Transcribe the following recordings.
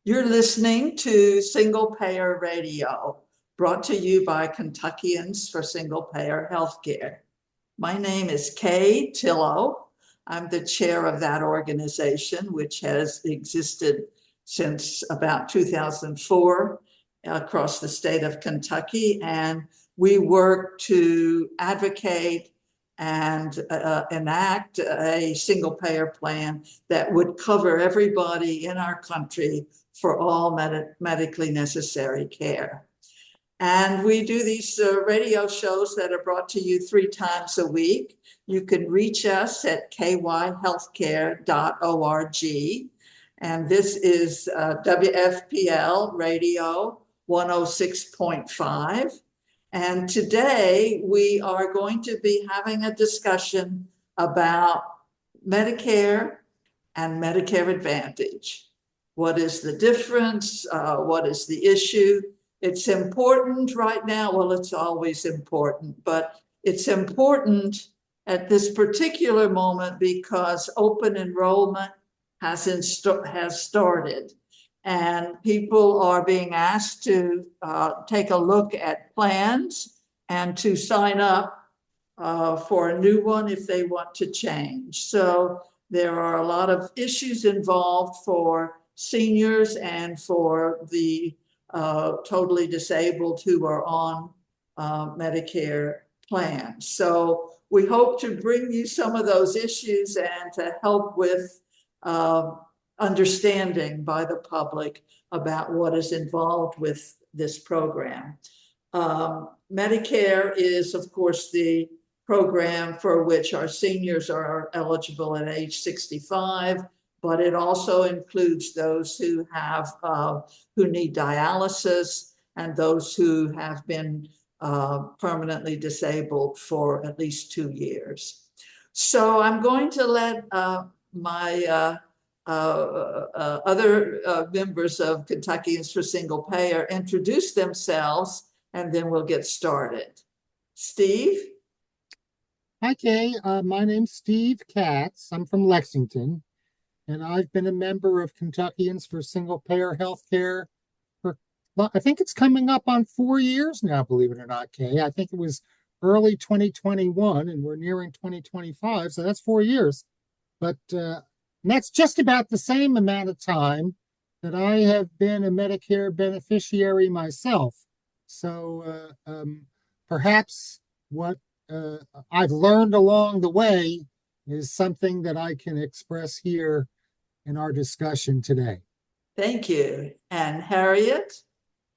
You're listening to Single Payer Radio, brought to you by Kentuckians for Single Payer Healthcare. My name is Kay Tillow. I'm the chair of that organization, which has existed since about 2004 across the state of Kentucky. And we work to advocate and enact a single payer plan that would cover everybody in our country for all medically necessary care. And we do these radio shows that are brought to you 3 times a week. You can reach us at kyhealthcare.org. And this is WFPL Radio 106.5. And today we are going to be having a discussion about Medicare and Medicare Advantage. What is the difference? What is the issue? It's important right now. Well, it's always important, but it's important at this particular moment because open enrollment has started. And people are being asked to take a look at plans and to sign up for a new one if they want to change. So there are a lot of issues involved for seniors and for the totally disabled who are on Medicare plans. So we hope to bring you some of those issues and to help with understanding by the public about what is involved with this program. Medicare is, of course, the program for which our seniors are eligible at age 65, but it also includes those who need dialysis and those who have been permanently disabled for at least 2 years. So I'm going to let my other members of Kentuckians for Single Payer introduce themselves, and then we'll get started. Steve? Hi, Kay. My name's Steve Katz. I'm from Lexington, and I've been a member of Kentuckians for Single Payer Healthcare for, well, I think it's coming up on 4 years now, believe it or not, Kay. I think it was early 2021, and we're nearing 2025, so that's 4 years. But that's just about the same amount of time that I have been a Medicare beneficiary myself. So perhaps what I've learned along the way is something that I can express here in our discussion today. Thank you. And Harriet?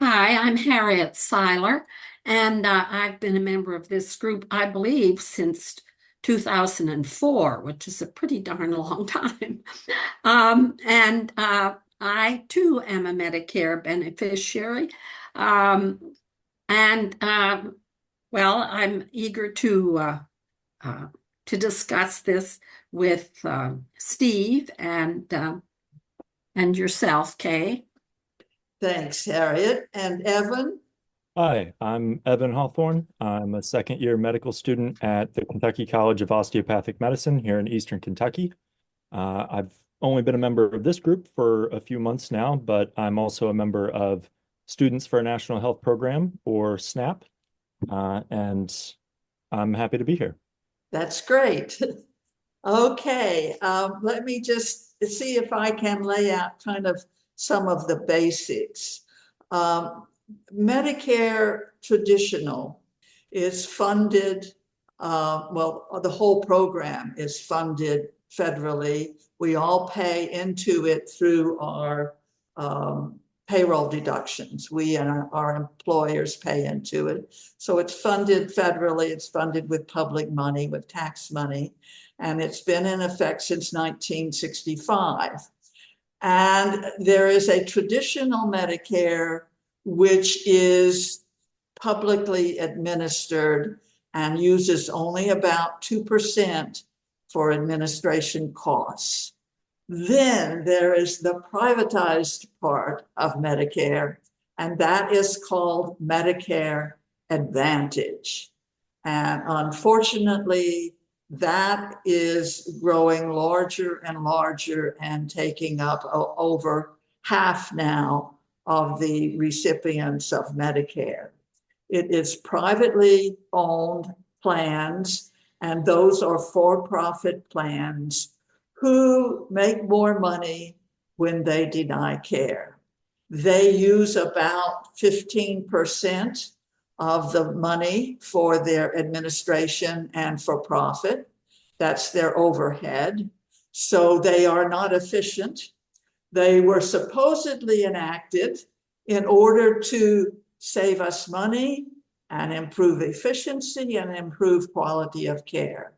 Hi, I'm Harriet Seiler, and I've been a member of this group, I believe, since 2004, which is a pretty darn long time. I too am a Medicare beneficiary. Well, I'm eager to discuss this with Steve and yourself, Kay. Thanks, Harriet. And Evan? Hi, I'm Evan Hawthorne. I'm a second-year medical student at the Kentucky College of Osteopathic Medicine here in Eastern Kentucky. I've only been a member of this group for a few months now, but I'm also a member of Students for a National Health Program, or SNAP, and I'm happy to be here. That's great. Okay, let me just see if I can lay out kind of some of the basics. Medicare traditional is funded, the whole program is funded federally. We all pay into it through our payroll deductions. We and our employers pay into it. So it's funded federally, it's funded with public money, with tax money, and it's been in effect since 1965. And there is a traditional Medicare, which is publicly administered and uses only about 2% for administration costs. Then there is the privatized part of Medicare, and that is called Medicare Advantage. And unfortunately, that is growing larger and larger and taking up over half now of the recipients of Medicare. It is privately owned plans, and those are for-profit plans who make more money when they deny care. They use about 15% of the money for their administration and for profit. That's their overhead. So they are not efficient. They were supposedly enacted in order to save us money and improve efficiency and improve quality of care.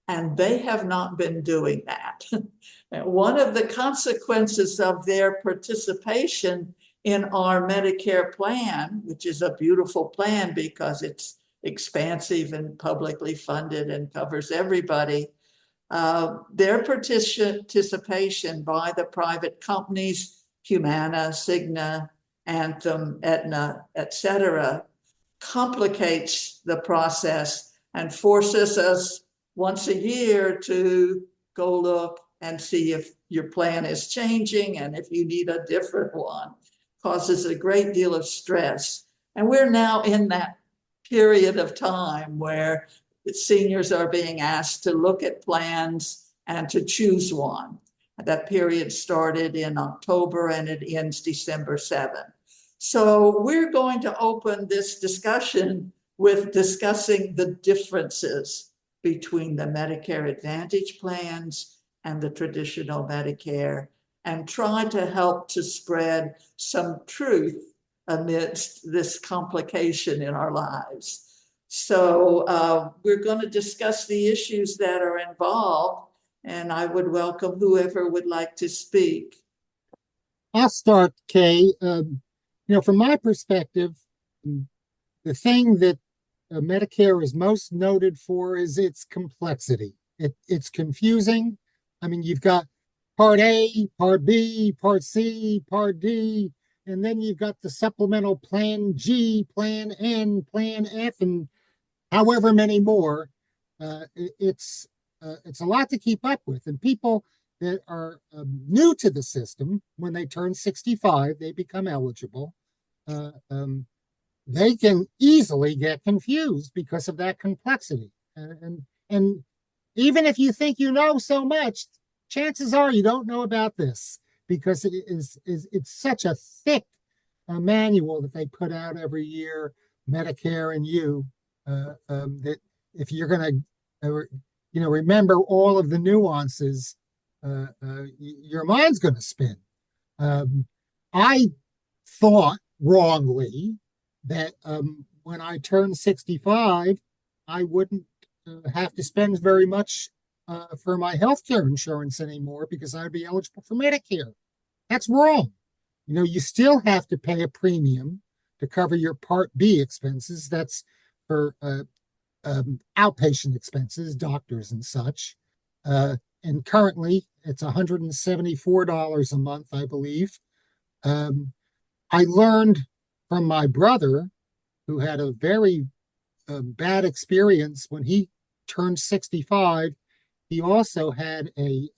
And they have not been doing that. One of the consequences of their participation in our Medicare plan, which is a beautiful plan because it's expansive and publicly funded and covers everybody, their participation by the private companies, Humana, Cigna, Anthem, Aetna, etc., complicates the process and forces us once a year to go look and see if your plan is changing and if you need a different one. Causes a great deal of stress. And we're now in that period of time where seniors are being asked to look at plans and to choose one. That period started in October and it ends December 7th. So we're going to open this discussion with discussing the differences between the Medicare Advantage plans and the traditional Medicare, and try to help to spread some truth amidst this complication in our lives. So we're going to discuss the issues that are involved, and I would welcome whoever would like to speak. I'll start, Kay. From my perspective, the thing that Medicare is most noted for is its complexity. It's confusing. I mean, you've got Part A, Part B, Part C, Part D, and then you've got the supplemental Plan G, Plan N, Plan F, and however many more. It's a lot to keep up with. And people that are new to the system, when they turn 65, they become eligible. They can easily get confused because of that complexity. And even if you think you know so much, chances are you don't know about this, because it's such a thick manual that they put out every year, Medicare and You, that if you're going to remember all of the nuances, your mind's going to spin. I thought wrongly that when I turned 65, I wouldn't have to spend very much for my healthcare insurance anymore because I'd be eligible for Medicare. That's wrong. You still have to pay a premium to cover your Part B expenses. That's for outpatient expenses, doctors and such. And currently, it's $174 a month, I believe. I learned from my brother, who had a very bad experience when he turned 65. He also had a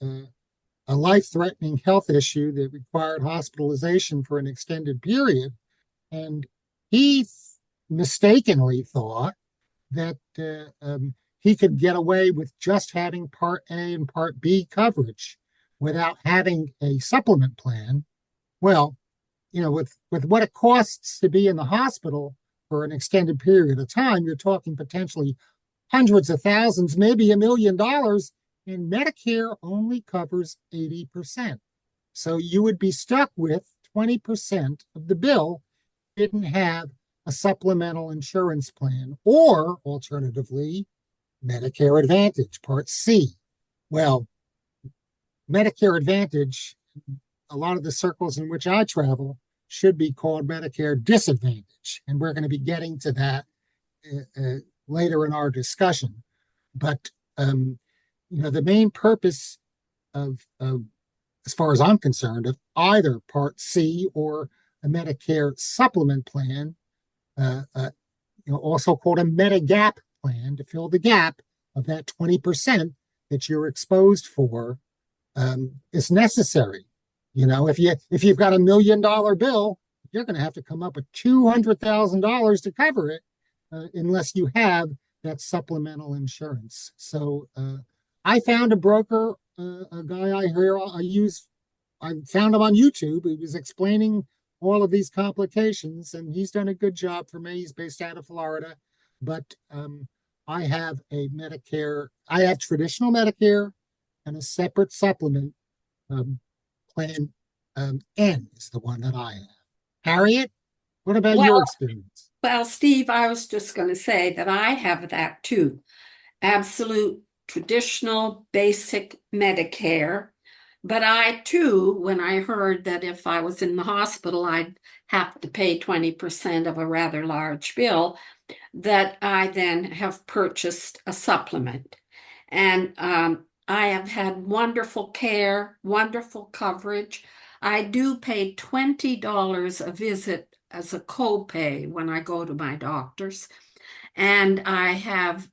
life-threatening health issue that required hospitalization for an extended period. And he mistakenly thought that he could get away with just having Part A and Part B coverage without having a supplement plan. Well, with what it costs to be in the hospital for an extended period of time, you're talking potentially hundreds of thousands, maybe $1 million, and Medicare only covers 80%. So you would be stuck with 20% of the bill didn't have a supplemental insurance plan, or alternatively, Medicare Advantage, Part C. Well, Medicare Advantage, a lot of the circles in which I travel, should be called Medicare Disadvantage. And we're going to be getting to that later in our discussion. But, the main purpose of, as far as I'm concerned, of either Part C or a Medicare supplement plan, also called a Medigap plan, to fill the gap of that 20% that you're exposed for, is necessary. You know, if you've got $1 million bill, you're going to have to come up with $200,000 to cover it, unless you have that supplemental insurance. So I found a broker, a guy I use. I found him on YouTube. He was explaining all of these complications, and he's done a good job for me. He's based out of Florida, but I have a Medicare. I have traditional Medicare and a separate supplement. Plan N is the one that I have. Harriet, what about your Well, experience? well, Steve, I was just going to say that I have that too. Absolute traditional basic Medicare. But I too, when I heard that if I was in the hospital, I'd have to pay 20% of a rather large bill, that I then have purchased a supplement. And I have had wonderful care, wonderful coverage. I do pay $20 a visit as a copay when I go to my doctor's. And I have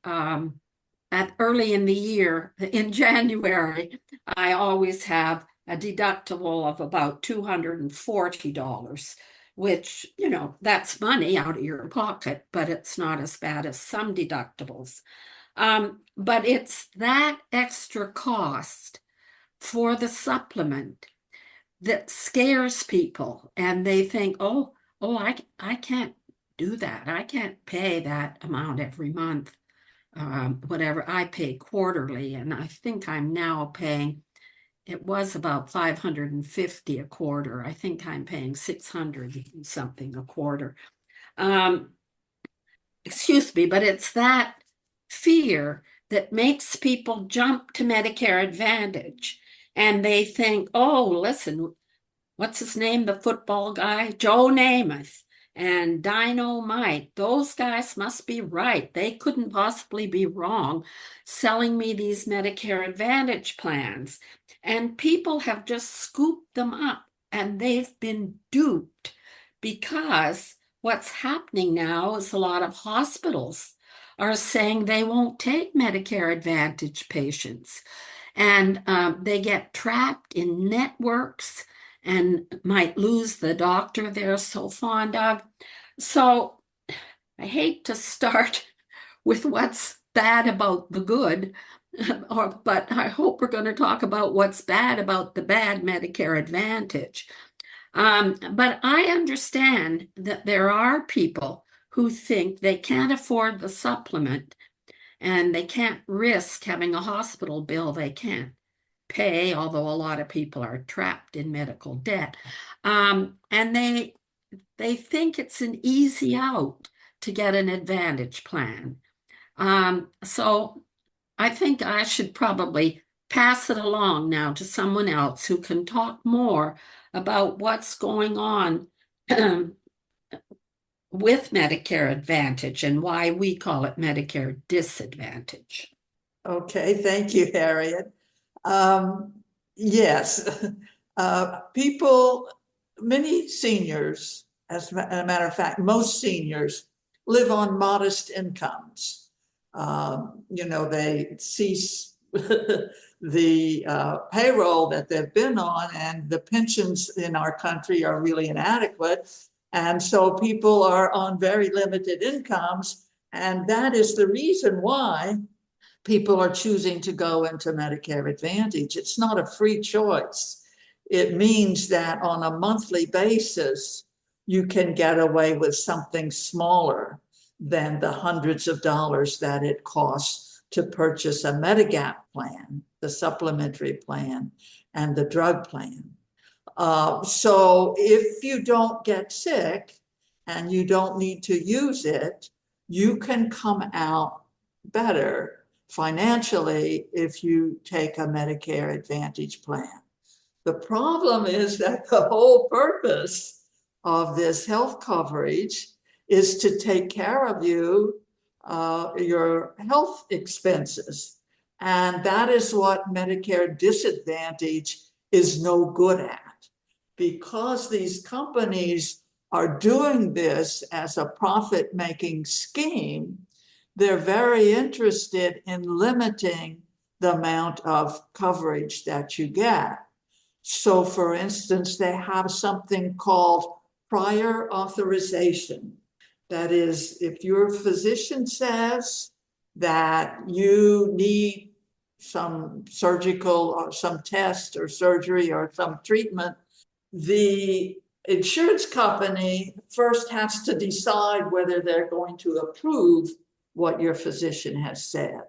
at early in the year, in January, I always have a deductible of about $240, which, that's money out of your pocket, but it's not as bad as some deductibles. But it's that extra cost for the supplement that scares people, and they think, I can't do that. I can't pay that amount every month. Whatever I pay quarterly, and I think I'm now paying, it was about 550 a quarter. I think I'm paying 600 and something a quarter. Excuse me, but it's that fear that makes people jump to Medicare Advantage, and they think, oh, listen, what's his name? The football guy, Joe Namath and Dynamite. Those guys must be right. They couldn't possibly be wrong selling me these Medicare Advantage plans. And people have just scooped them up, and they've been duped, because what's happening now is a lot of hospitals are saying they won't take Medicare Advantage patients. And they get trapped in networks and might lose the doctor they're so fond of. So I hate to start with what's bad about the good, but I hope we're going to talk about what's bad about the bad Medicare Advantage. But I understand that there are people who think they can't afford the supplement and they can't risk having a hospital bill they can't pay, although a lot of people are trapped in medical debt. And they think it's an easy out to get an Advantage plan. So I think I should probably pass it along now to someone else who can talk more about what's going on with Medicare Advantage and why we call it Medicare Disadvantage. Okay, thank you, Harriet. Yes, many seniors, as a matter of fact, most seniors live on modest incomes. They cease the payroll that they've been on, and the pensions in our country are really inadequate. And so people are on very limited incomes, and that is the reason why people are choosing to go into Medicare Advantage. It's not a free choice. It means that on a monthly basis, you can get away with something smaller than the hundreds of dollars that it costs to purchase a Medigap plan, the supplementary plan, and the drug plan. So if you don't get sick and you don't need to use it, you can come out better financially if you take a Medicare Advantage plan. The problem is that the whole purpose of this health coverage is to take care of you, your health expenses. And that is what Medicare Disadvantage is no good at, because these companies are doing this as a profit-making scheme. They're very interested in limiting the amount of coverage that you get. So for instance, they have something called prior authorization. That is, if your physician says that you need some surgical or some test or surgery or some treatment, the insurance company first has to decide whether they're going to approve what your physician has said.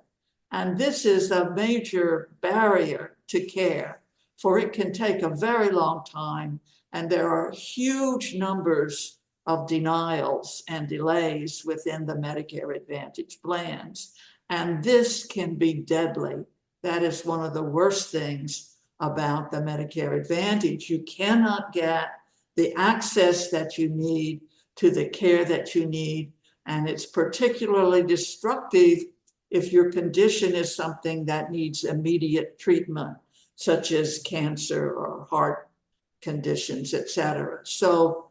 And this is a major barrier to care, for it can take a very long time, and there are huge numbers of denials and delays within the Medicare Advantage plans. And this can be deadly. That is one of the worst things about the Medicare Advantage. You cannot get the access that you need to the care that you need. And it's particularly destructive if your condition is something that needs immediate treatment, such as cancer or heart conditions, etc. So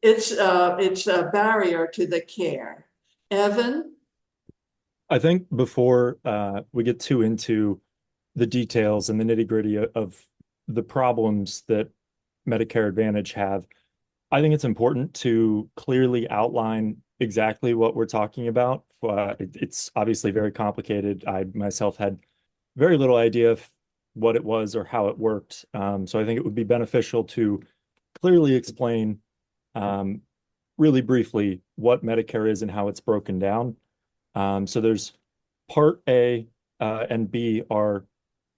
it's a barrier to the care. Evan? I think before we get too into the details and the nitty-gritty of the problems that Medicare Advantage have, I think it's important to clearly outline exactly what we're talking about. It's obviously very complicated. I myself had very little idea of what it was or how it worked. So I think it would be beneficial to clearly explain really briefly what Medicare is and how it's broken down. So there's Part A and B are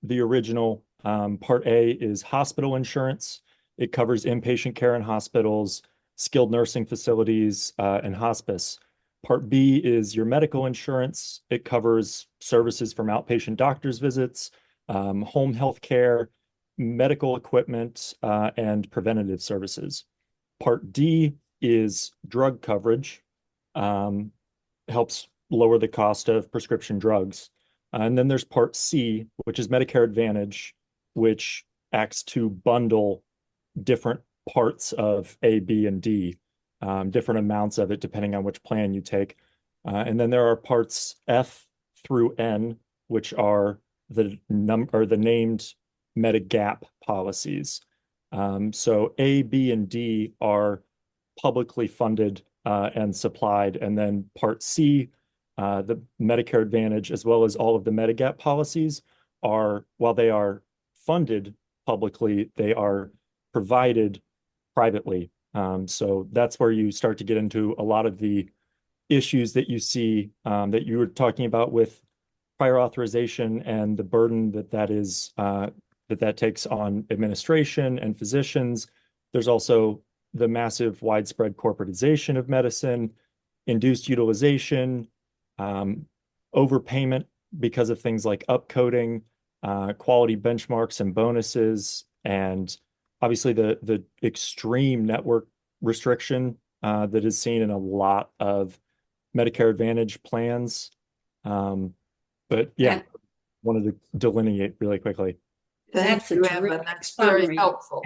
the original. Part A is hospital insurance. It covers inpatient care in hospitals, skilled nursing facilities, and hospice. Part B is your medical insurance. It covers services from outpatient doctor's visits, home health care, medical equipment, and preventative services. Part D is drug coverage, helps lower the cost of prescription drugs. And then there's Part C, which is Medicare Advantage, which acts to bundle different parts of A, B, and D, different amounts of it depending on which plan you take. And then there are parts F through N, which are the named Medigap policies. So A, B, and D are publicly funded and supplied, and then Part C, the Medicare Advantage, as well as all of the Medigap policies are, while they are funded publicly, they are provided privately. So that's where you start to get into a lot of the issues that you see that you were talking about with prior authorization and the burden that is that takes on administration and physicians. There's also the massive widespread corporatization of medicine, induced utilization, overpayment because of things like upcoding, quality benchmarks and bonuses, and obviously the extreme network restriction that is seen in a lot of Medicare Advantage plans. But yeah, wanted to delineate really quickly. Thank you, Evan. That's very helpful.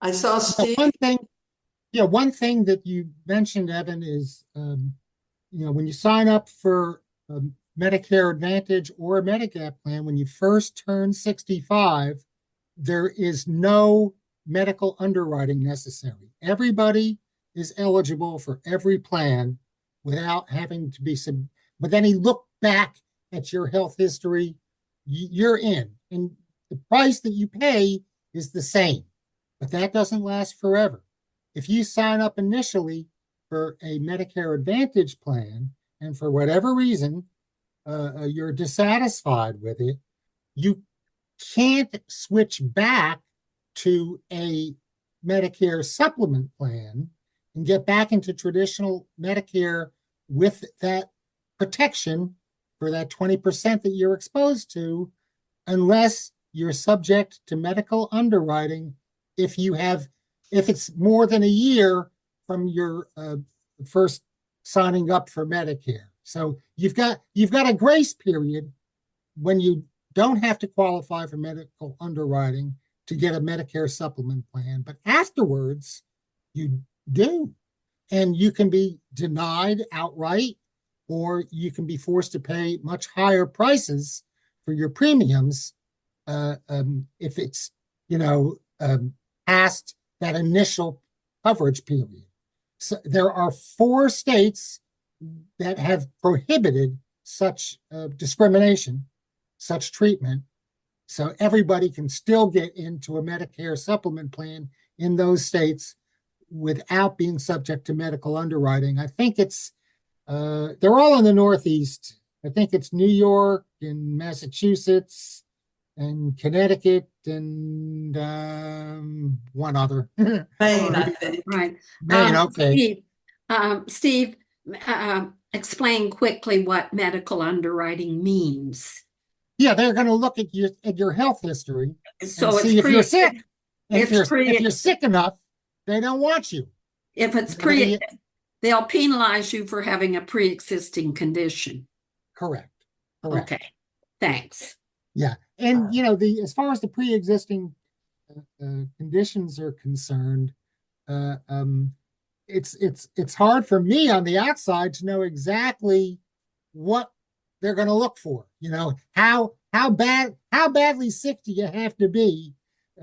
I saw Steve. One thing that you mentioned, Evan, is when you sign up for Medicare Advantage or a Medigap plan, when you first turn 65, there is no medical underwriting necessary. Everybody is eligible for every plan without having to be with any look back at your health history. You're in, and the price that you pay is the same, but that doesn't last forever. If you sign up initially for a Medicare Advantage plan, and for whatever reason you're dissatisfied with it, you can't switch back to a Medicare supplement plan and get back into traditional Medicare with that protection for that 20% that you're exposed to, unless you're subject to medical underwriting if it's more than a year from your first signing up for Medicare. So you've got a grace period when you don't have to qualify for medical underwriting to get a Medicare supplement plan, but afterwards you do. And you can be denied outright, or you can be forced to pay much higher prices for your premiums if it's past that initial coverage period. So there are 4 states that have prohibited such discrimination, such treatment. So everybody can still get into a Medicare supplement plan in those states without being subject to medical underwriting. I think they're all in the Northeast. I think it's New York and Massachusetts and Connecticut and one other. Maine, I think. Right. Maine, okay. Steve, explain quickly what medical underwriting means. Yeah, they're going to look at your health history So and it's see if you're sick. It's If you're sick enough, they don't want you. If it's they'll penalize you for having a pre-existing condition. Correct. Okay, thanks. Yeah, and as far as the pre-existing conditions are concerned, it's hard for me on the outside to know exactly what they're going to look for. How badly sick do you have to be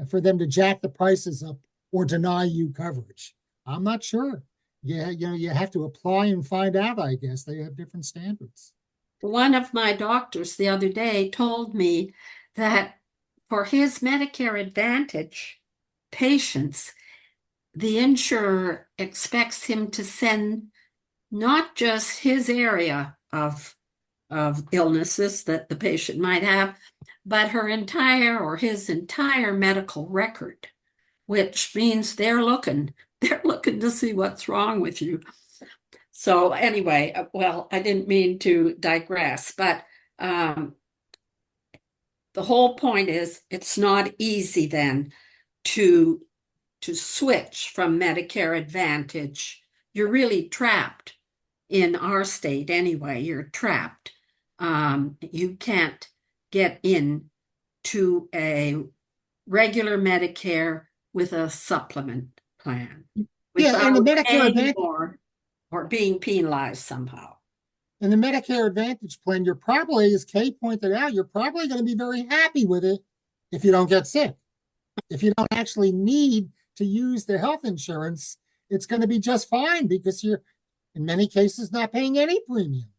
for them to jack the prices up or deny you coverage? I'm not sure. Yeah, you have to apply and find out. I guess they have different standards. One of my doctors the other day told me that for his Medicare Advantage patients, the insurer expects him to send not just his area of illnesses that the patient might have, but his entire medical record, which means they're looking to see what's wrong with you. So anyway, well, I didn't mean to digress, but the whole point is it's not easy then to switch from Medicare Advantage. You're really trapped in our state anyway. You're trapped. You can't get in to a regular Medicare with a supplement plan. Yeah, and the Medicare Advantage or being penalized somehow. In the Medicare Advantage plan, you're probably, as Kay pointed out, you're probably going to be very happy with it if you don't get sick. If you don't actually need to use the health insurance, it's going to be just fine because you're, in many cases, not paying any premium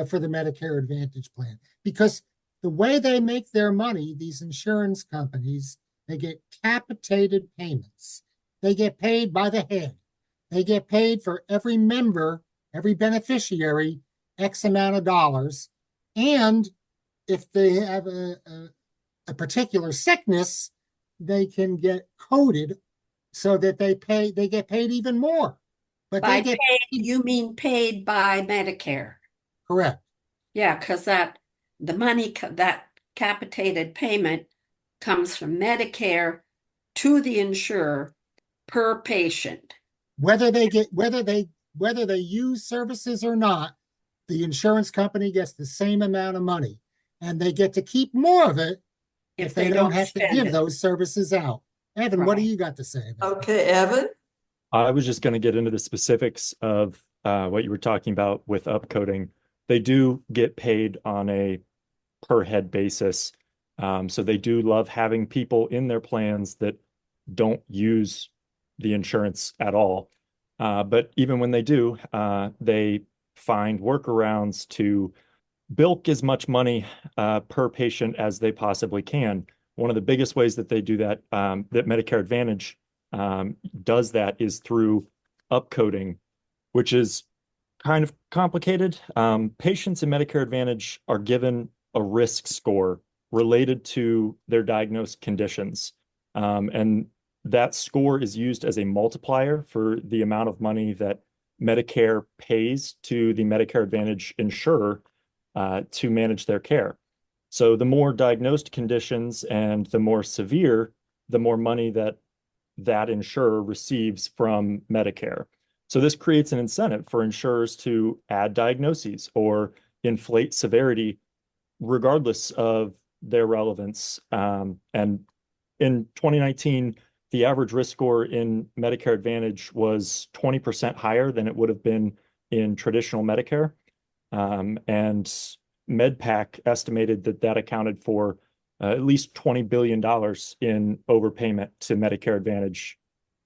for the Medicare Advantage plan. Because the way they make their money, these insurance companies, they get capitated payments. They get paid by the head. They get paid for every member, every beneficiary, X amount of dollars. And if they have a particular sickness, they can get coded so that they get paid even more. But by paid, you mean paid by Medicare? Correct. Yeah, because that capitated payment comes from Medicare to the insurer per patient. Whether they use services or not, the insurance company gets the same amount of money, and they get to keep more of it if they don't have to give those services out. Evan, what do you got to say about Okay, Evan? I was just going to get into the specifics of what you were talking about with upcoding. They do get paid on a per head basis. So they do love having people in their plans that don't use the insurance at all. But even when they do, they find workarounds to bilk as much money per patient as they possibly can. One of the biggest ways that they do that, that Medicare Advantage does that, is through upcoding, which is kind of complicated. Patients in Medicare Advantage are given a risk score related to their diagnosed conditions. And that score is used as a multiplier for the amount of money that Medicare pays to the Medicare Advantage insurer to manage their care. So the more diagnosed conditions and the more severe, the more money that insurer receives from Medicare. So this creates an incentive for insurers to add diagnoses or inflate severity regardless of their relevance. And in 2019, the average risk score in Medicare Advantage was 20% higher than it would have been in traditional Medicare. And MedPAC estimated that accounted for at least $20 billion in overpayment to Medicare Advantage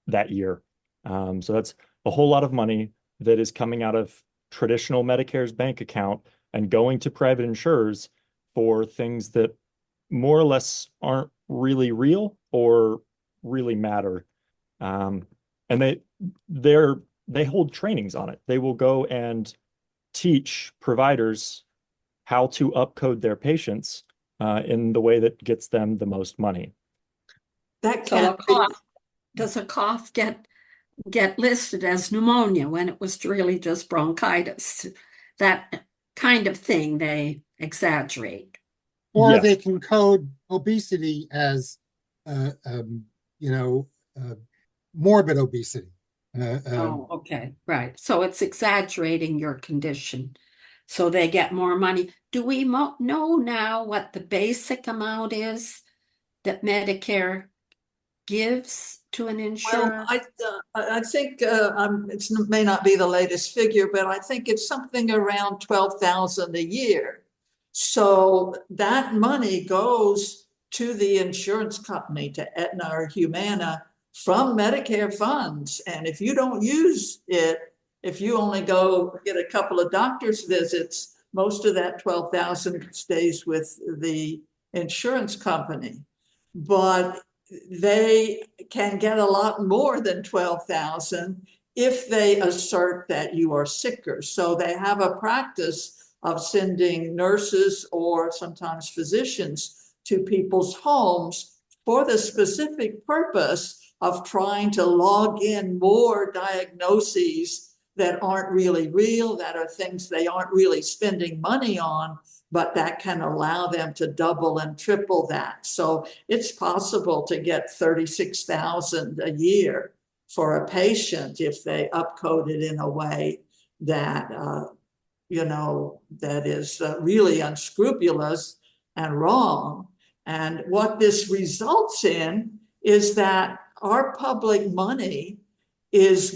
that year. So that's a whole lot of money that is coming out of traditional Medicare's bank account and going to private insurers for things that more or less aren't really real or really matter. And they hold trainings on it. They will go and teach providers how to upcode their patients in the way that gets them the most money. That So a can't be, cough, does a cough get listed as pneumonia when it was really just bronchitis? That kind of thing they exaggerate. Or Yes. they can code obesity as, you know, morbid obesity. Oh, okay, right. So it's exaggerating your condition. So they get more money. Do we know now what the basic amount is that Medicare gives to an well, insurer? I think it may not be the latest figure, but I think it's something around 12,000 a year. So that money goes to the insurance company, to Aetna or Humana, from Medicare funds. And if you don't use it, if you only go get a couple of doctor's visits, most of that 12,000 stays with the insurance company. But they can get a lot more than 12,000 if they assert that you are sicker. So they have a practice of sending nurses or sometimes physicians to people's homes for the specific purpose of trying to log in more diagnoses that aren't really real, that are things they aren't really spending money on, but that can allow them to double and triple that. So it's possible to get 36,000 a year for a patient if they upcode it in a way that, that is really unscrupulous and wrong. And what this results in is that our public money is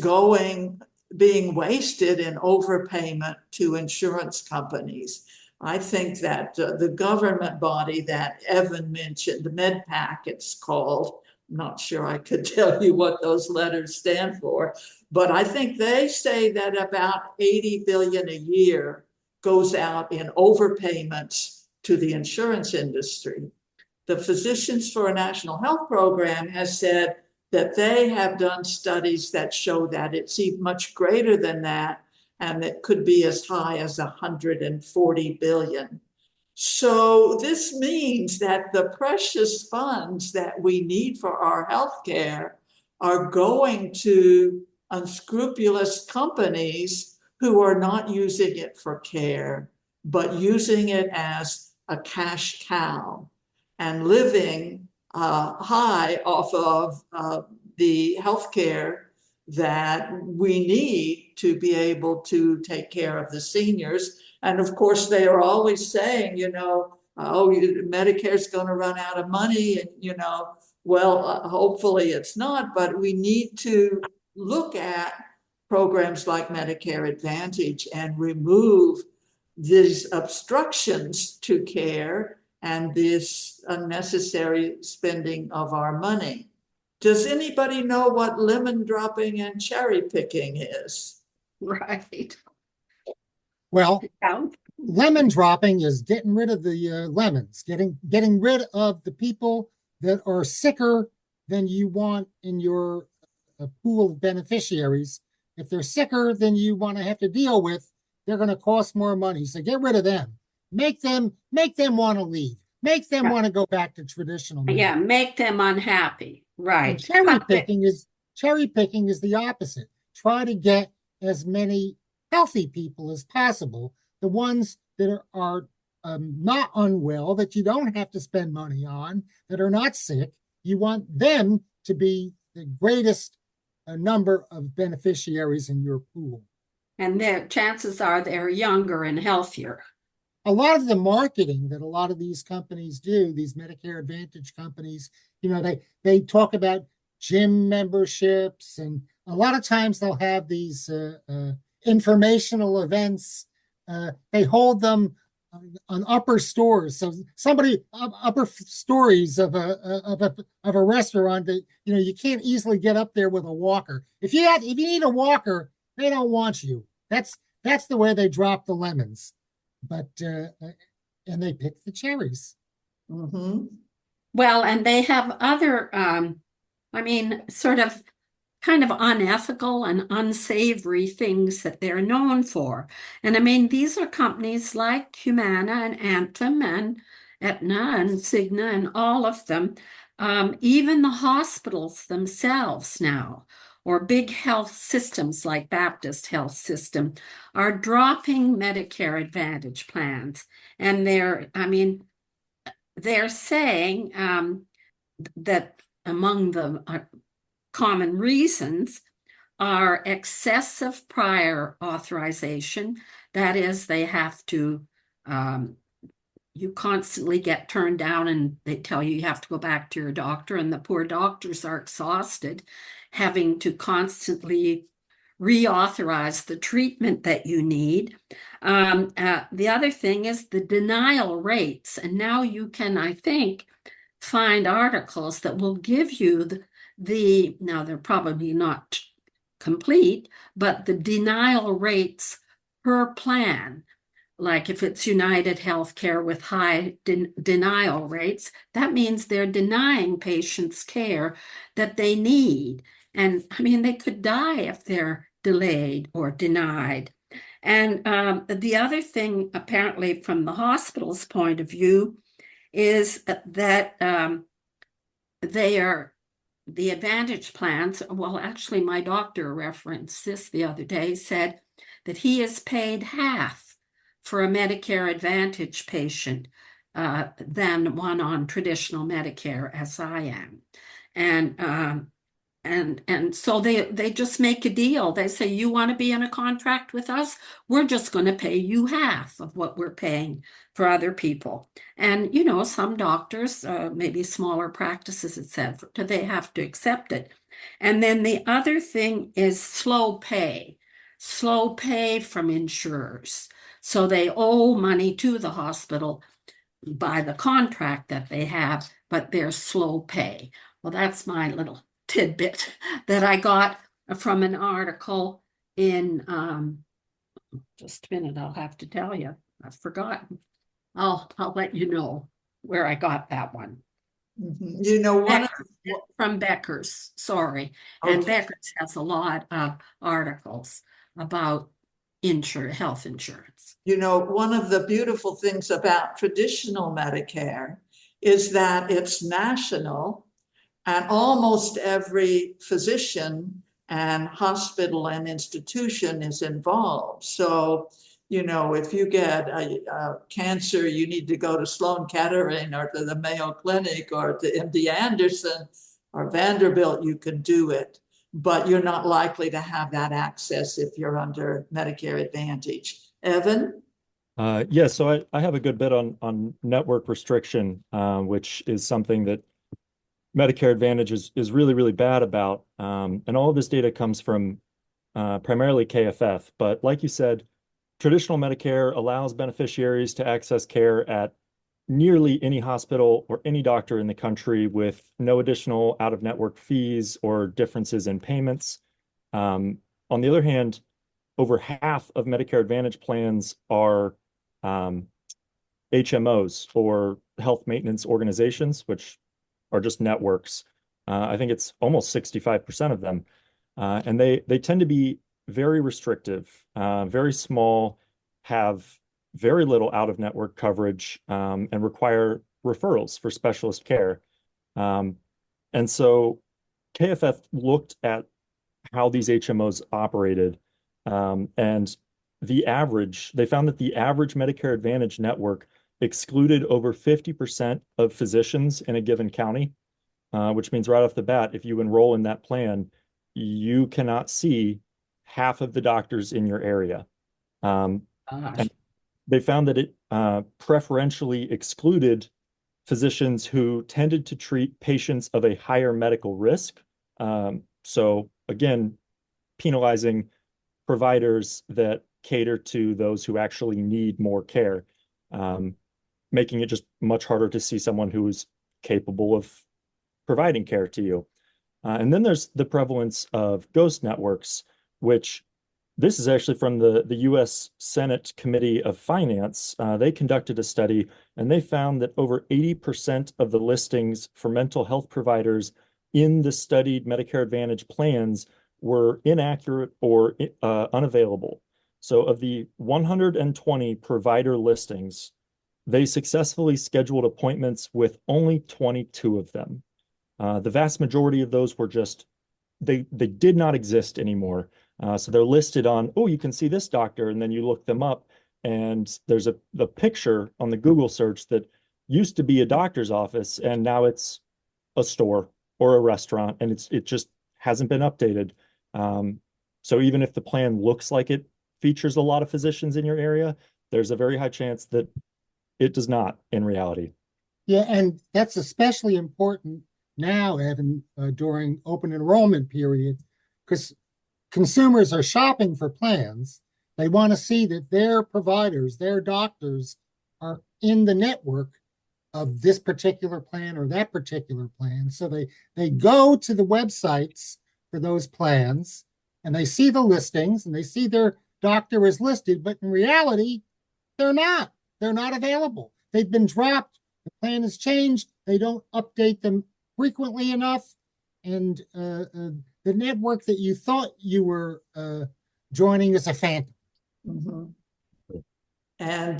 being wasted in overpayment to insurance companies. I think that the government body that Evan mentioned, the MedPAC it's called, I'm not sure I could tell you what those letters stand for, but I think they say that about 80 billion a year goes out in overpayments to the insurance industry. The Physicians for a National Health Program has said that they have done studies that show that it's even much greater than that, and it could be as high as 140 billion. So this means that the precious funds that we need for our healthcare are going to unscrupulous companies who are not using it for care, but using it as a cash cow and living high off of the healthcare that we need to be able to take care of the seniors. And of course, they are always saying, Medicare's going to run out of money. And, hopefully it's not, but we need to look at programs like Medicare Advantage and remove these obstructions to care and this unnecessary spending of our money. Does anybody know what lemon dropping and cherry picking is? Right. Well, Yeah. lemon dropping is getting rid of the lemons, getting rid of the people that are sicker than you want in your pool of beneficiaries. If they're sicker than you want to have to deal with, they're going to cost more money. So get rid of them. Make them want to leave. Make them want to go back to traditional medicine. Yeah, make them unhappy. Right. And cherry picking is the opposite. Try to get as many healthy people as possible, the ones that are not unwell, that you don't have to spend money on, that are not sick. You want them to be the greatest number of beneficiaries in your pool. And their chances are they're younger and healthier. A lot of the marketing that a lot of these companies do, these Medicare Advantage companies, they talk about gym memberships, and a lot of times they'll have these informational events. They hold them on upper stores. So somebody upper stories of a restaurant that you can't easily get up there with a walker. If you need a walker, they don't want you. That's the way they drop the lemons, but and they pick the cherries. Mhm. Well, and they have other, I mean, sort of kind of unethical and unsavory things that they're known for. And I mean, these are companies like Humana and Anthem and Aetna and Cigna and all of them, even the hospitals themselves now, or big health systems like Baptist Health System, are dropping Medicare Advantage plans. And they're saying that among the common reasons are excessive prior authorization. That is, they have to, you constantly get turned down and they tell you have to go back to your doctor, and the poor doctors are exhausted having to constantly reauthorize the treatment that you need. The other thing is the denial rates. And now you can, I think, find articles that will give you now they're probably not complete, but the denial rates per plan. Like if it's United Healthcare with high denial rates, that means they're denying patients care that they need. And I mean, they could die if they're delayed or denied. And the other thing, apparently, from the hospital's point of view, is that the Advantage plans. Well, actually, my doctor referenced this the other day, said that he is paid half for a Medicare Advantage patient than one on traditional Medicare, as I am. And so they just make a deal. They say, you want to be in a contract with us? We're just going to pay you half of what we're paying for other people. And, some doctors, maybe smaller practices, etc., they have to accept it. And then the other thing is slow pay from insurers. So they owe money to the hospital by the contract that they have, but they're slow pay. Well, that's my little tidbit that I got from an article in, just a minute, I'll have to tell you. I've forgotten. I'll let you know where I got that one. One From Becker's, sorry. And Okay. Becker's has a lot of articles about health insurance. One of the beautiful things about traditional Medicare is that it's national, and almost every physician and hospital and institution is involved. So, if you get a cancer, you need to go to Sloan Kettering or to the Mayo Clinic or to MD Anderson or Vanderbilt, you can do it. But you're not likely to have that access if you're under Medicare Advantage. Evan? Yeah, so I have a good bit on network restriction, which is something that Medicare Advantage is really, really bad about. And all of this data comes from primarily KFF. But like you said, traditional Medicare allows beneficiaries to access care at nearly any hospital or any doctor in the country with no additional out-of-network fees or differences in payments. On the other hand, over half of Medicare Advantage plans are HMOs, or health maintenance organizations, which are just networks. I think it's almost 65% of them. And they tend to be very restrictive, very small, have very little out-of-network coverage, and require referrals for specialist care. And so KFF looked at how these HMOs operated, and they found that the average Medicare Advantage network excluded over 50% of physicians in a given county, which means right off the bat, if you enroll in that plan, you cannot see half of the doctors in your area. And they found that it preferentially excluded physicians who tended to treat patients of a higher medical risk. So again, penalizing providers that cater to those who actually need more care. making it just much harder to see someone who is capable of providing care to you. And then there's the prevalence of ghost networks, which this is actually from the U.S. Senate Committee of Finance. They conducted a study and they found that over 80% of the listings for mental health providers in the studied Medicare Advantage plans were inaccurate or unavailable. So of the 120 provider listings, they successfully scheduled appointments with only 22 of them. The vast majority of those were just, they did not exist anymore. So they're listed on, oh, you can see this doctor, and then you look them up, and there's the picture on the Google search that used to be a doctor's office, and now it's a store or a restaurant, and it just hasn't been updated. So even if the plan looks like it features a lot of physicians in your area, there's a very high chance that it does not in reality. Yeah, and that's especially important now, Evan, during open enrollment period, because consumers are shopping for plans. They want to see that their providers, their doctors are in the network of this particular plan or that particular plan. So they go to the websites for those plans and they see the listings and they see their doctor is listed, but in reality, they're not. They're not available. They've been dropped. The plan has changed. They don't update them frequently enough. And the network that you thought you were joining is a phantom. Mhm. And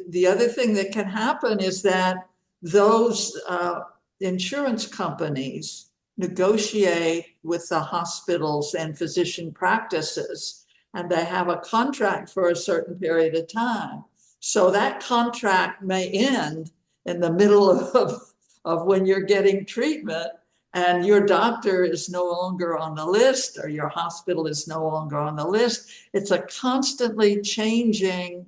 the other thing that can happen is that those insurance companies negotiate with the hospitals and physician practices, and they have a contract for a certain period of time. So that contract may end in the middle of when you're getting treatment, and your doctor is no longer on the list, or your hospital is no longer on the list. It's a constantly changing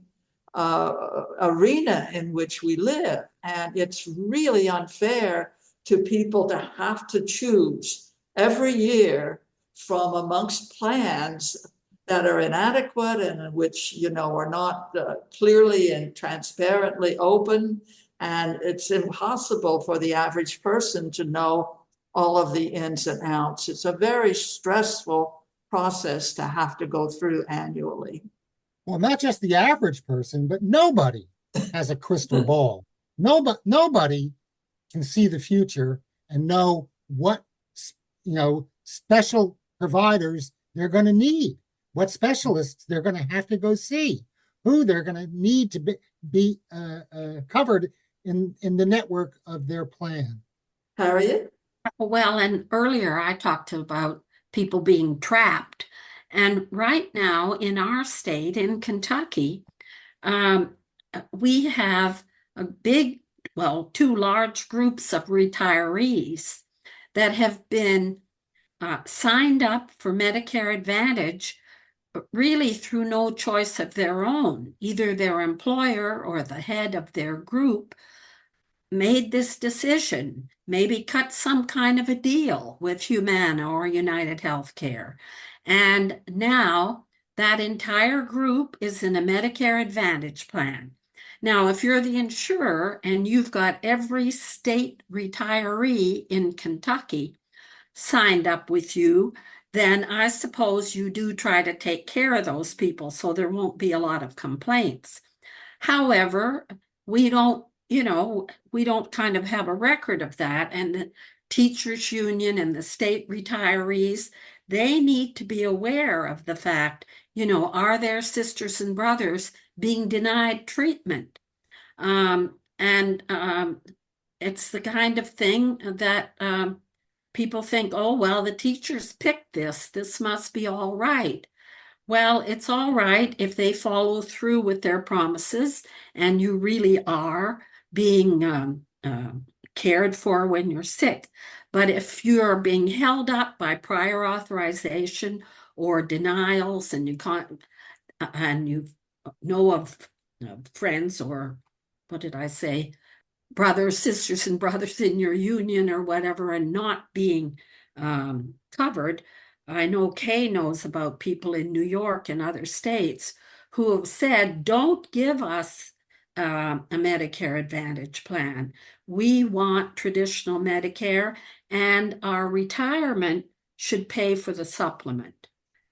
arena in which we live. And it's really unfair to people to have to choose every year from amongst plans that are inadequate and which, are not clearly and transparently open. And it's impossible for the average person to know all of the ins and outs. It's a very stressful process to have to go through annually. Well, not just the average person, but nobody has a crystal ball. Nobody can see the future and know what special providers they're going to need, what specialists they're going to have to go see, who they're going to need to be covered in the network of their plan. Harriet? Well, and earlier I talked about people being trapped. And right now in our state, in Kentucky, we have two large groups of retirees that have been signed up for Medicare Advantage really through no choice of their own. Either their employer or the head of their group made this decision, maybe cut some kind of a deal with Humana or United Healthcare. And now that entire group is in a Medicare Advantage plan. Now, if you're the insurer and you've got every state retiree in Kentucky signed up with you, then I suppose you do try to take care of those people so there won't be a lot of complaints. However, we don't kind of have a record of that. And the teachers union and the state retirees, they need to be aware of the fact, are their sisters and brothers being denied treatment? It's the kind of thing that people think, oh, well, the teachers picked this. This must be all right. Well, it's all right if they follow through with their promises and you really are being cared for when you're sick. But if you're being held up by prior authorization or denials and you can't, and you know of friends or what did I say, brothers, sisters, and brothers in your union or whatever, and not being covered. I know Kay knows about people in New York and other states who have said, don't give us a Medicare Advantage plan. We want traditional Medicare, and our retirement should pay for the supplement.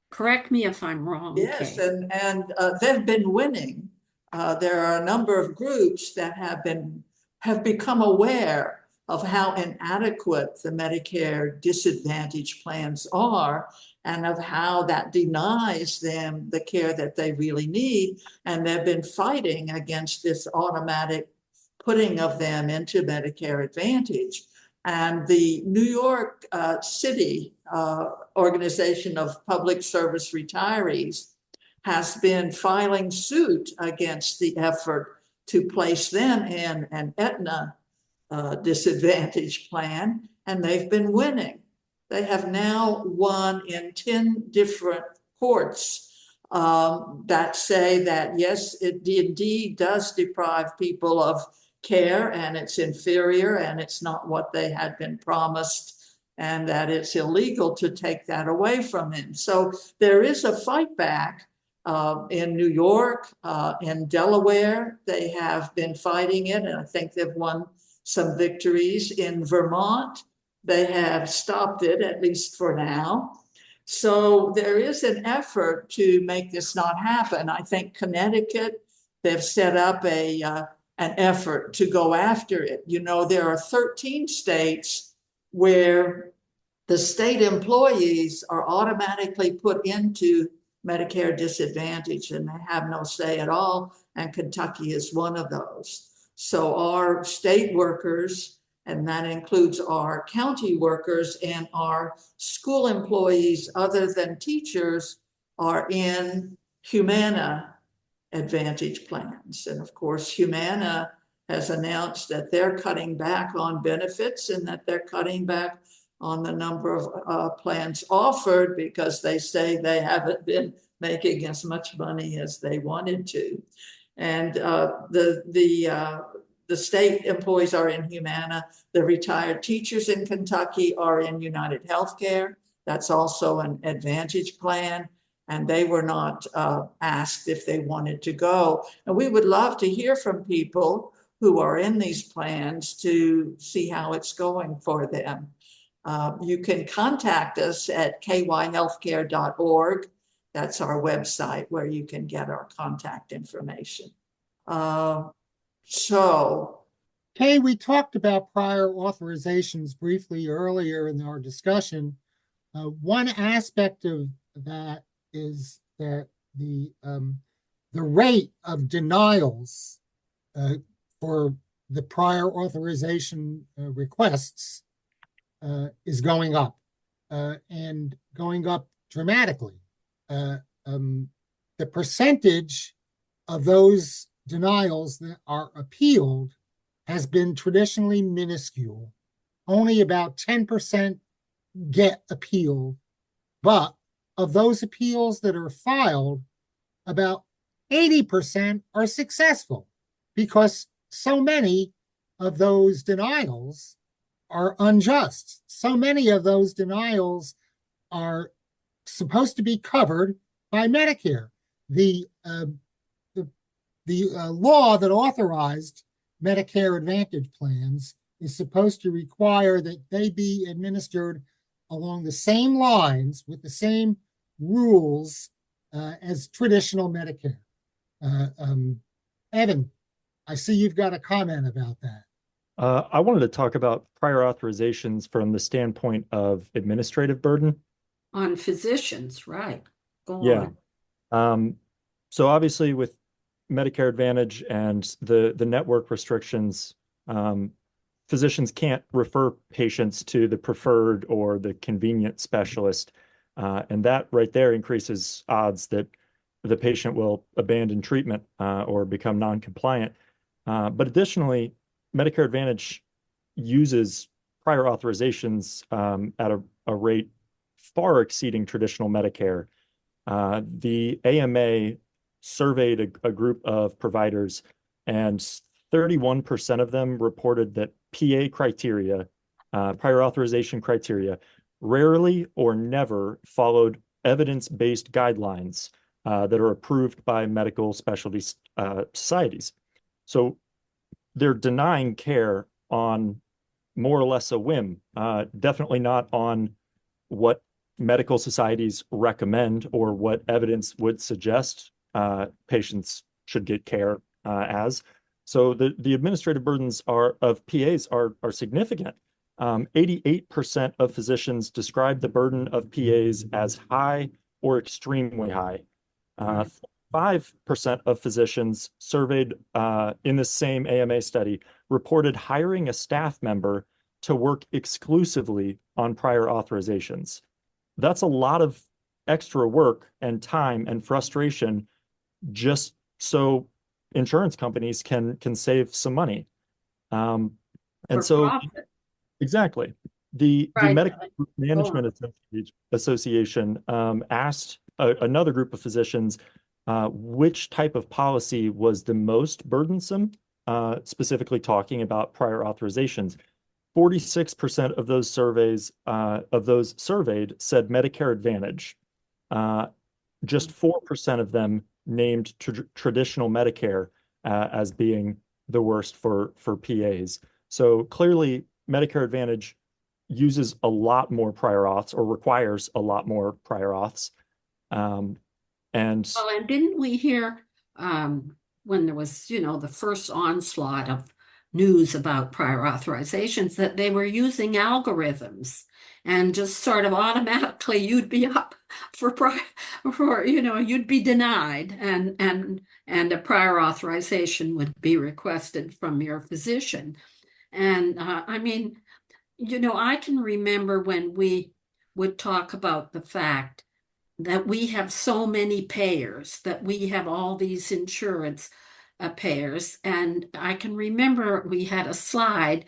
Correct me if I'm wrong, Yes, Kay. and they've been winning. There are a number of groups that have become aware of how inadequate the Medicare disadvantage plans are and of how that denies them the care that they really need. And they've been fighting against this automatic putting of them into Medicare Advantage. And the New York City Organization of Public Service Retirees has been filing suit against the effort to place them in an Aetna disadvantage plan, and they've been winning. They have now won in 10 different courts that say that, yes, it indeed does deprive people of care, and it's inferior, and it's not what they had been promised, and that it's illegal to take that away from them. So there is a fight back in New York, in Delaware. They have been fighting it, and I think they've won some victories. In Vermont, they have stopped it, at least for now. So there is an effort to make this not happen. I think Connecticut, they've set up an effort to go after it. You know, there are 13 states where the state employees are automatically put into Medicare disadvantage, and they have no say at all. And Kentucky is one of those. So our state workers, and that includes our county workers and our school employees other than teachers, are in Humana Advantage plans. And of course, Humana has announced that they're cutting back on benefits and that they're cutting back on the number of plans offered because they say they haven't been making as much money as they wanted to. And the state employees are in Humana. The retired teachers in Kentucky are in United Healthcare. That's also an Advantage plan. And they were not asked if they wanted to go. And we would love to hear from people who are in these plans to see how it's going for them. You can contact us at kyhealthcare.org. That's our website where you can get our contact information. Kay, we talked about prior authorizations briefly earlier in our discussion. One aspect of that is that the rate of denials for the prior authorization requests is going up and going up dramatically. The percentage of those denials that are appealed has been traditionally minuscule. Only about 10% get appealed, but of those appeals that are filed, about 80% are successful because so many of those denials are unjust. So many of those denials are supposed to be covered by Medicare. The law that authorized Medicare Advantage plans is supposed to require that they be administered along the same lines with the same rules as traditional Medicare. Evan, I see you've got a comment about that. I wanted to talk about prior authorizations from the standpoint of administrative burden. On physicians, right? Go Yeah. on. So obviously with Medicare Advantage and the network restrictions, physicians can't refer patients to the preferred or the convenient specialist. And that right there increases odds that the patient will abandon treatment or become non-compliant. But additionally, Medicare Advantage uses prior authorizations at a rate far exceeding traditional Medicare. The AMA surveyed a group of providers, and 31% of them reported that PA criteria, prior authorization criteria, rarely or never followed evidence-based guidelines that are approved by medical specialty societies. So they're denying care on more or less a whim, definitely not on what medical societies recommend or what evidence would suggest patients should get care as. So the administrative burdens of PAs are significant. 88% of physicians describe the burden of PAs as high or extremely high. 5% of physicians surveyed in the same AMA study reported hiring a staff member to work exclusively on prior authorizations. That's a lot of extra work and time and frustration just so insurance companies can save some money. And For so profit. exactly. The Right. Medical Management Association asked another group of physicians which type of policy was the most burdensome, specifically talking about prior authorizations. 46% of those surveyed said Medicare Advantage. Just 4% of them named traditional Medicare as being the worst for PAs. So clearly, Medicare Advantage uses a lot more prior auths or requires a lot more prior auths. And Well, and didn't we hear when there was, the first onslaught of news about prior authorizations that they were using algorithms and just sort of automatically you'd be up you'd be denied and a prior authorization would be requested from your physician. And I mean, I can remember when we would talk about the fact that we have so many payers, that we have all these insurance payers. And I can remember we had a slide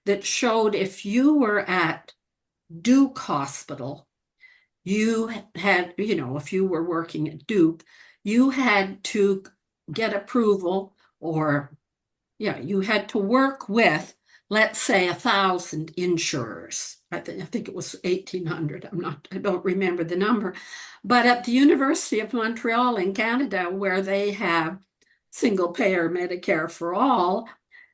that showed if you were at Duke Hospital, you had, if you were working at Duke, you had to get approval or, yeah, you had to work with, let's say, 1,000 insurers. I think it was 1,800. I don't remember the number. But at the University of Montreal in Canada, where they have single payer Medicare for all,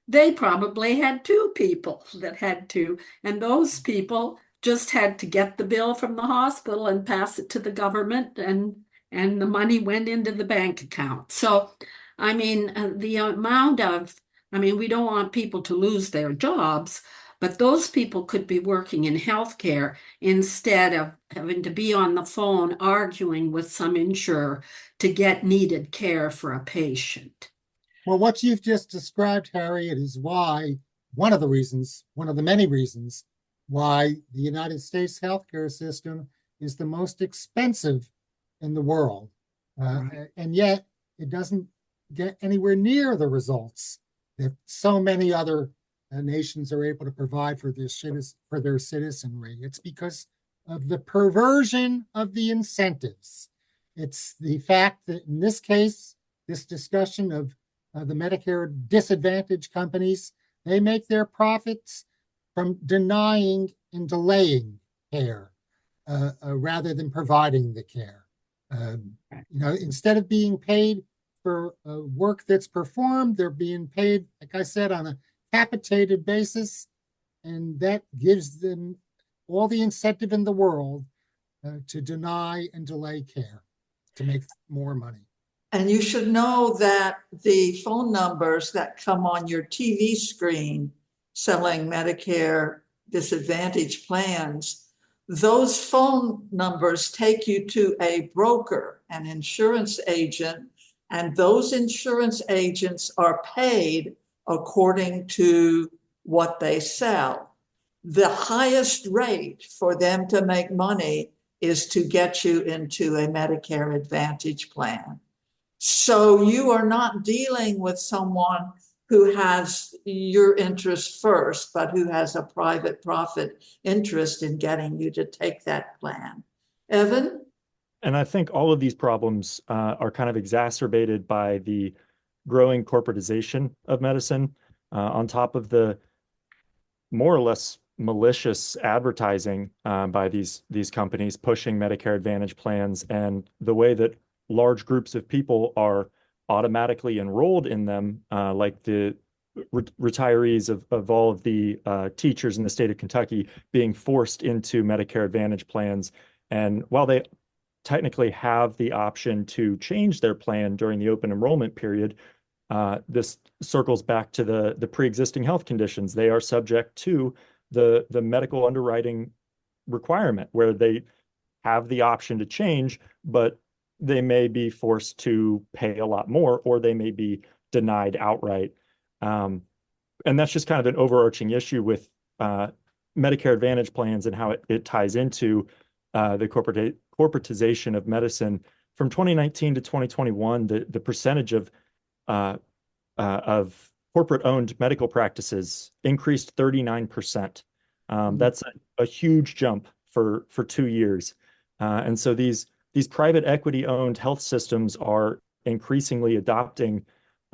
they probably had 2 people that had to, and those people just had to get the bill from the hospital and pass it to the government, and the money went into the bank account. So, I mean, the amount of, we don't want people to lose their jobs, but those people could be working in healthcare instead of having to be on the phone arguing with some insurer to get needed care for a patient. Well, what you've just described, Harriet, is why one of the many reasons why the United States healthcare system is the most expensive in the world. And yet it doesn't get anywhere near the results that so many other nations are able to provide for their citizenry. It's because of the perversion of the incentives. It's the fact that in this case, this discussion of the Medicare disadvantaged companies, they make their profits from denying and delaying care rather than providing the care. Instead of being paid for work that's performed, they're being paid, like I said, on a capitated basis, and that gives them all the incentive in the world to deny and delay care to make more money. And you should know that the phone numbers that come on your TV screen selling Medicare disadvantage plans, those phone numbers take you to a broker, an insurance agent, and those insurance agents are paid according to what they sell. The highest rate for them to make money is to get you into a Medicare Advantage plan. So you are not dealing with someone who has your interest first, but who has a private profit interest in getting you to take that plan. Evan? And I think all of these problems are kind of exacerbated by the growing corporatization of medicine, on top of the more or less malicious advertising by these companies pushing Medicare Advantage plans, and the way that large groups of people are automatically enrolled in them, like the retirees of all of the teachers in the state of Kentucky being forced into Medicare Advantage plans. And while they technically have the option to change their plan during the open enrollment period, this circles back to the pre-existing health conditions. They are subject to the medical underwriting requirement where they have the option to change, but they may be forced to pay a lot more, or they may be denied outright. And that's just kind of an overarching issue with Medicare Advantage plans and how it ties into the corporatization of medicine. From 2019 to 2021, the percentage of corporate-owned medical practices increased 39%. That's a huge jump for 2 years. And so these private equity-owned health systems are increasingly adopting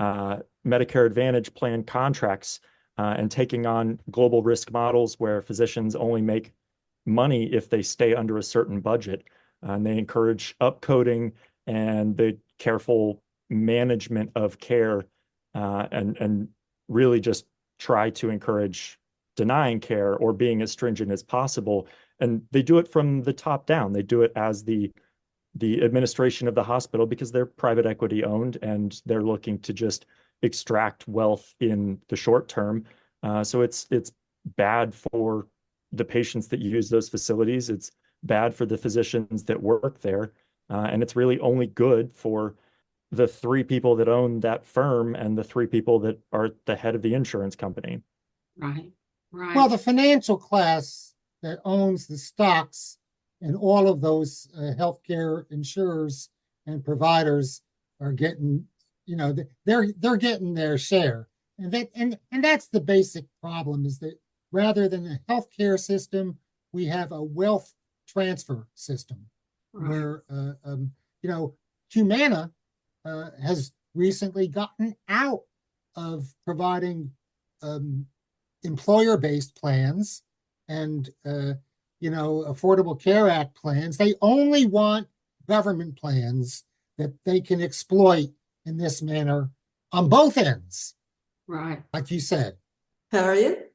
Medicare Advantage plan contracts and taking on global risk models where physicians only make money if they stay under a certain budget. And they encourage upcoding and the careful management of care, and really just try to encourage denying care or being as stringent as possible. And they do it from the top down. They do it as the administration of the hospital because they're private equity owned and they're looking to just extract wealth in the short term. So it's bad for the patients that use those facilities. It's bad for the physicians that work there. And it's really only good for the 3 people that own that firm and the 3 people that are at the head of the insurance company. Right, right. Well, the financial class that owns the stocks and all of those healthcare insurers and providers are getting, they're getting their share. And that's the basic problem, is that rather than a healthcare system, we have a wealth transfer system. Right. Where Humana has recently gotten out of providing employer-based plans and Affordable Care Act plans. They only want government plans that they can exploit in this manner on both ends. Right. Like you said. Harriet?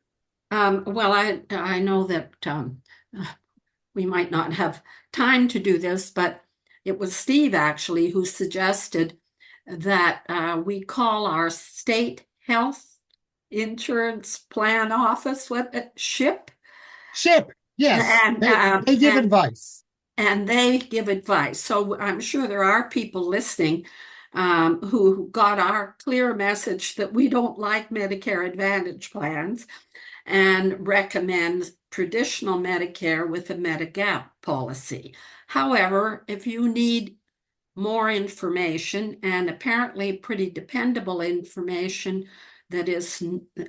Well, I know that we might not have time to do this, but it was Steve actually who suggested that we call our state health insurance plan office SHIP. SHIP, yes. And they give advice. And they give advice. So I'm sure there are people listening who got our clear message that we don't like Medicare Advantage plans and recommend traditional Medicare with a Medigap policy. However, if you need more information, and apparently pretty dependable information that is,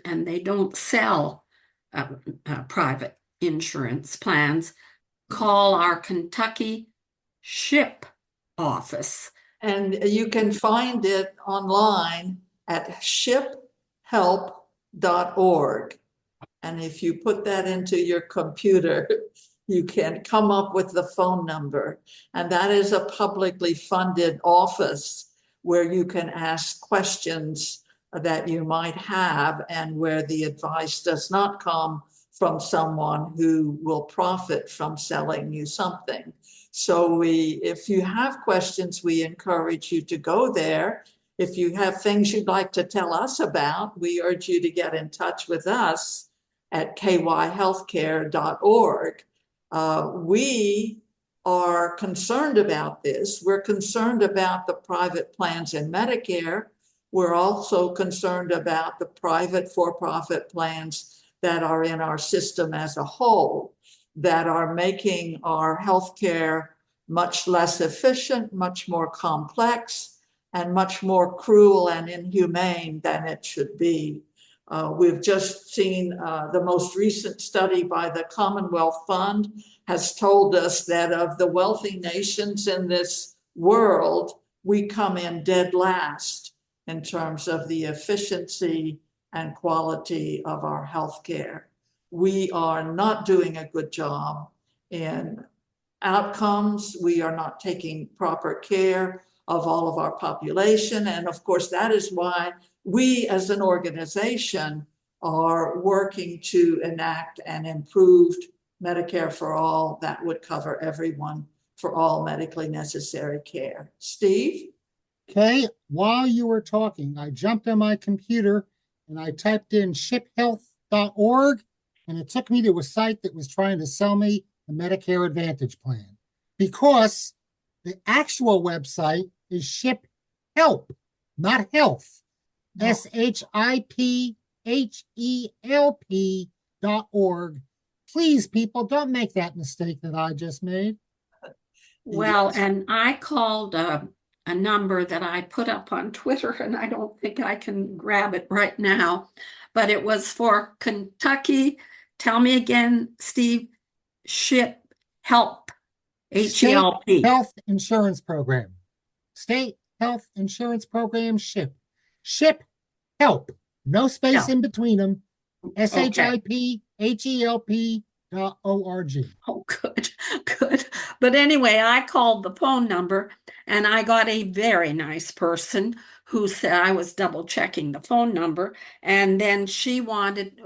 and they don't sell private insurance plans, call our Kentucky SHIP office. And you can find it online at shiphelp.org. And if you put that into your computer, you can come up with the phone number. And that is a publicly funded office where you can ask questions that you might have and where the advice does not come from someone who will profit from selling you something. So if you have questions, we encourage you to go there. If you have things you'd like to tell us about, we urge you to get in touch with us at kyhealthcare.org. We are concerned about this. We're concerned about the private plans in Medicare. We're also concerned about the private for-profit plans that are in our system as a whole, that are making our healthcare much less efficient, much more complex, and much more cruel and inhumane than it should be. We've just seen the most recent study by the Commonwealth Fund has told us that of the wealthy nations in this world, we come in dead last in terms of the efficiency and quality of our healthcare. We are not doing a good job in outcomes. We are not taking proper care of all of our population. And of course, that is why we as an organization are working to enact an improved Medicare for all that would cover everyone for all medically necessary care. Steve? Okay, while you were talking, I jumped on my computer and I typed in shiphealth.org, and it took me to a site that was trying to sell me a Medicare Advantage plan, because the actual website is Ship Help, not Health. No. SHIPHELP.org. Please, people, don't make that mistake that I just made. Well, Yes. and I called a number that I put up on Twitter, and I don't think I can grab it right now, but it was for Kentucky. Tell me again, Steve. Ship Help, State H-E-L-P. Health Insurance Program. State Health Insurance Program, SHIP. SHIP Help. No space Yeah. in between them. Okay. SHIPHELP.org. Oh, good, good. But anyway, I called the phone number and I got a very nice person who said, I was double checking the phone number, and then she wanted,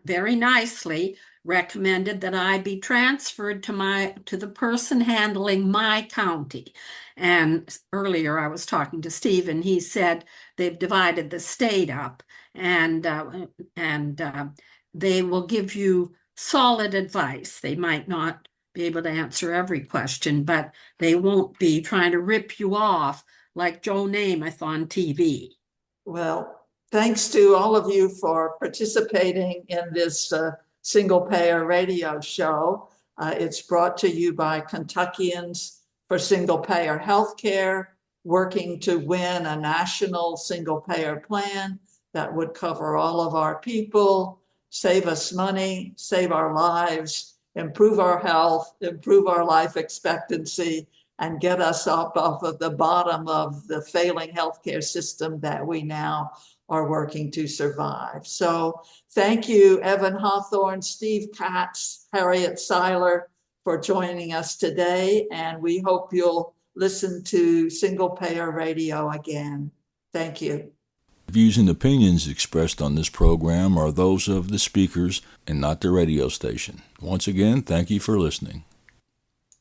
very nicely recommended that I be transferred to the person handling my county. And earlier I was talking to Steve, and he said they've divided the state up, and they will give you solid advice. They might not be able to answer every question, but they won't be trying to rip you off like Joe Namath on TV. Well, thanks to all of you for participating in this single payer radio show. It's brought to you by Kentuckians for Single Payer Healthcare, working to win a national single payer plan that would cover all of our people, save us money, save our lives, improve our health, improve our life expectancy, and get us up off of the bottom of the failing healthcare system that we now are working to survive. So thank you, Evan Hawthorne, Steve Katz, Harriet Seiler, for joining us today. And we hope you'll listen to Single Payer Radio again. Thank you. Views and opinions expressed on this program are those of the speakers and not the radio station. Once again, thank you for listening.